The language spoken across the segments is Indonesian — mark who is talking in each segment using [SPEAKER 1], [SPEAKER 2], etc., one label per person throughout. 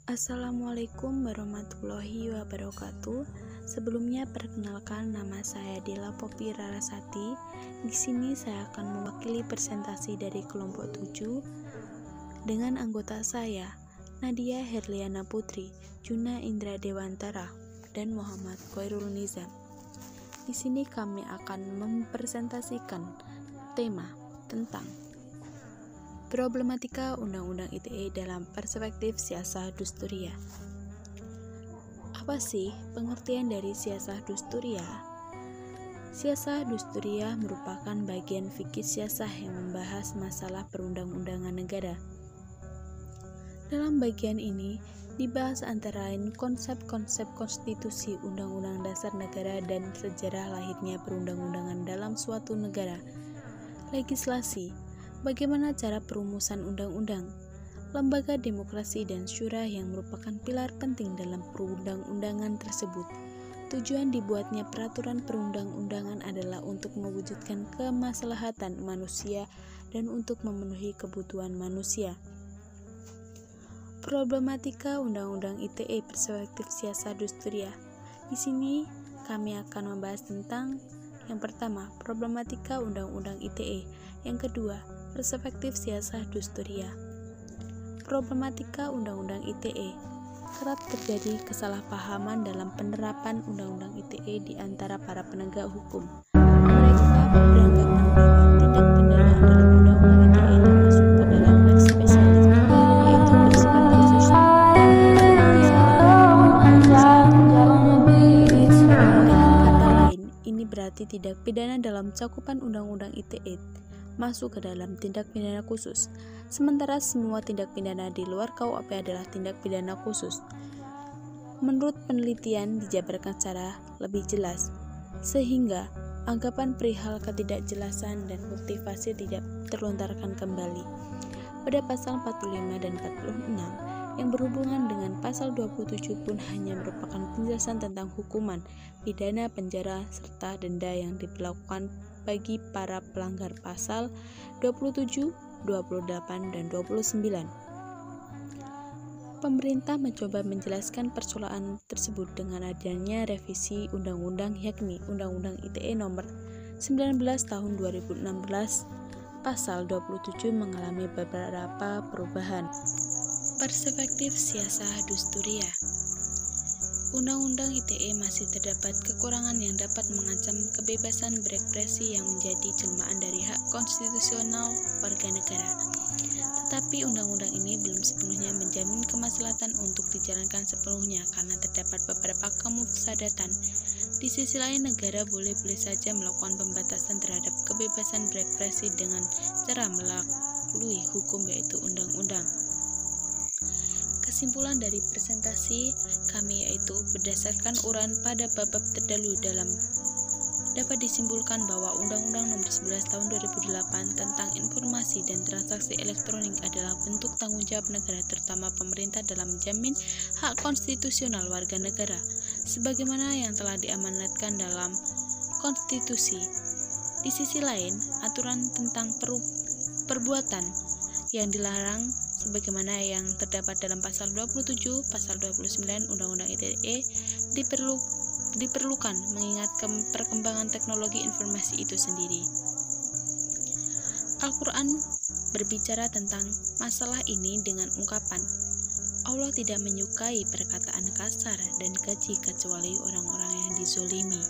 [SPEAKER 1] Assalamualaikum warahmatullahi wabarakatuh. Sebelumnya perkenalkan, nama saya Dela Poppy Rarasati. Di sini saya akan mewakili presentasi dari kelompok 7 dengan anggota saya Nadia Herliana Putri, Juna Indra Dewantara, dan Muhammad Khairul Nizam. Di sini kami akan mempresentasikan tema tentang problematika Undang-Undang ITE dalam perspektif siasah dusturia. Apa sih pengertian dari siasah dusturia? Siasah dusturia merupakan bagian fikih siasah yang membahas masalah perundang-undangan negara. Dalam bagian ini dibahas antara lain konsep-konsep konstitusi, undang-undang dasar negara, dan sejarah lahirnya perundang-undangan dalam suatu negara. Legislasi, bagaimana cara perumusan undang-undang, lembaga demokrasi dan syura yang merupakan pilar penting dalam perundang-undangan tersebut. Tujuan dibuatnya peraturan perundang-undangan adalah untuk mewujudkan kemaslahatan manusia dan untuk memenuhi kebutuhan manusia. Problematika Undang-Undang ITE perspektif siasah dusturia. Di sini kami akan membahas tentang yang pertama, problematika Undang-Undang ITE. Yang kedua, perspektif siasah dusturia. Problematika Undang-Undang ITE. Kerap terjadi kesalahpahaman dalam penerapan Undang-Undang ITE di antara para penegak hukum. Mereka beranggapan bahwa tindak pidana dalam Undang-Undang ITE termasuk ke dalam lex spesialis, yaitu bersifat khusus dan dengan kata lain, ini berarti tindak pidana dalam cakupan Undang-Undang ITE masuk ke dalam tindak pidana khusus, sementara semua tindak pidana di luar KUHP adalah tindak pidana khusus. Menurut penelitian dijabarkan secara lebih jelas, sehingga anggapan perihal ketidakjelasan dan motivasi tidak terlontarkan kembali. Pada pasal 45 dan 46 yang berhubungan dengan pasal 27 pun hanya merupakan penjelasan tentang hukuman, pidana penjara, serta denda yang diberlakukan bagi para pelanggar pasal 27, 28, dan 29. Pemerintah mencoba menjelaskan persoalan tersebut dengan adanya revisi undang-undang, yakni Undang-Undang ITE nomor 19 tahun 2016. Pasal 27 mengalami beberapa perubahan. Perspektif siasah dusturia. Undang-Undang ITE masih terdapat kekurangan yang dapat mengancam kebebasan berekspresi yang menjadi jelmaan dari hak konstitusional warga negara. Tetapi undang-undang ini belum sepenuhnya menjamin kemaslahatan untuk dijalankan sepenuhnya karena terdapat beberapa kemufsadatan. Di sisi lain, negara boleh-boleh saja melakukan pembatasan terhadap kebebasan berekspresi dengan cara melalui hukum, yaitu undang-undang. Kesimpulan dari presentasi kami yaitu berdasarkan uraian pada bab terdahulu dapat disimpulkan bahwa Undang-Undang Nomor 11 Tahun 2008 tentang Informasi dan Transaksi Elektronik adalah bentuk tanggung jawab negara, terutama pemerintah, dalam menjamin hak konstitusional warga negara, sebagaimana yang telah diamanatkan dalam konstitusi. Di sisi lain, aturan tentang perbuatan yang dilarang sebagaimana yang terdapat dalam pasal 27, pasal 29 Undang-Undang ITE diperlukan mengingat perkembangan teknologi informasi itu sendiri. Al-Quran berbicara tentang masalah ini dengan ungkapan, Allah tidak menyukai perkataan kasar dan keji kecuali orang-orang yang dizolimi.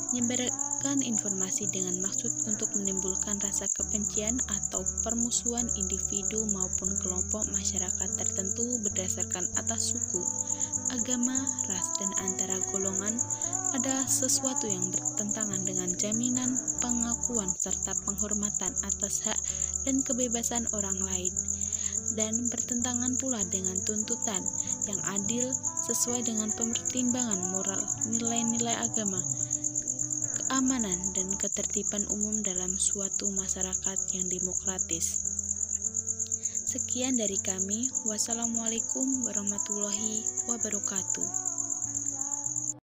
[SPEAKER 1] Menyebarkan informasi dengan maksud untuk menimbulkan rasa kebencian atau permusuhan individu maupun kelompok masyarakat tertentu berdasarkan atas suku, agama, ras, dan antara golongan adalah sesuatu yang bertentangan dengan jaminan pengakuan serta penghormatan atas hak dan kebebasan orang lain, dan bertentangan pula dengan tuntutan yang adil sesuai dengan pertimbangan moral, nilai-nilai agama, keamanan, dan ketertiban umum dalam suatu masyarakat yang demokratis. Sekian dari kami. Wassalamualaikum warahmatullahi wabarakatuh.